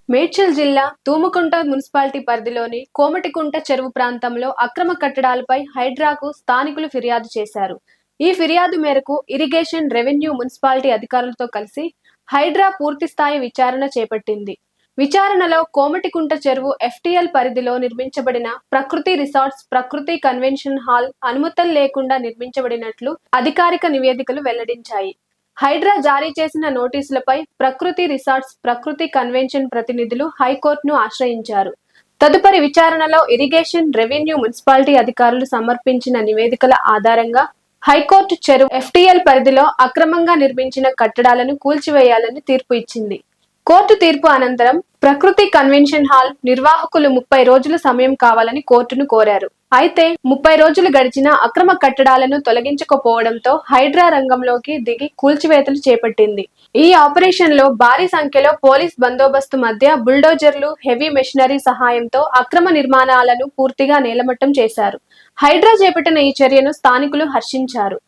మేడ్చల్ జిల్లా తూముకుంట మున్సిపాలిటీ పరిధిలోని కోమటికుంట చెరువు ప్రాంతంలో అక్రమ కట్టడాలపై హైడ్రాకు స్థానికులు ఫిర్యాదు చేశారు. ఈ ఫిర్యాదు మేరకు ఇరిగేషన్, రెవెన్యూ, మున్సిపాలిటీ అధికారులతో కలిసి హైడ్రా పూర్తిస్థాయి విచారణ చేపట్టింది. విచారణలో కోమటికుంట చెరువు FTL పరిధిలో నిర్మించబడిన ప్రకృతి రిసార్ట్స్, ప్రకృతి కన్వెన్షన్ హాల్ అనుమతులు లేకుండా నిర్మించబడినట్లు అధికారిక నివేదికలు వెల్లడించాయి. హైడ్రా జారీ చేసిన నోటీసులపై ప్రకృతి రిసార్ట్స్, ప్రకృతి కన్వెన్షన్ ప్రతినిధులు హైకోర్టును ఆశ్రయించారు. తదుపరి విచారణలో ఇరిగేషన్, రెవెన్యూ, మున్సిపాలిటీ అధికారులు సమర్పించిన నివేదికల ఆధారంగా హైకోర్టు చెరువు FTL పరిధిలో అక్రమంగా నిర్మించిన కట్టడాలను కూల్చివేయాలని తీర్పు ఇచ్చింది. కోర్టు తీర్పు అనంతరం ప్రకృతి కన్వెన్షన్ హాల్ నిర్వాహకులు 30 రోజుల సమయం కావాలని కోర్టును కోరారు. అయితే 30 రోజులు గడిచినా అక్రమ కట్టడాలను తొలగించకపోవడంతో హైడ్రా రంగంలోకి దిగి కూల్చివేతలు చేపట్టింది. ఈ ఆపరేషన్ లో భారీ సంఖ్యలో పోలీస్ బందోబస్తు మధ్య బుల్డోజర్లు, హెవీ మెషినరీ సహాయంతో అక్రమ నిర్మాణాలను పూర్తిగా నేలమట్టం చేశారు. హైడ్రా చేపట్టిన ఈ చర్యను స్థానికులు హర్షించారు.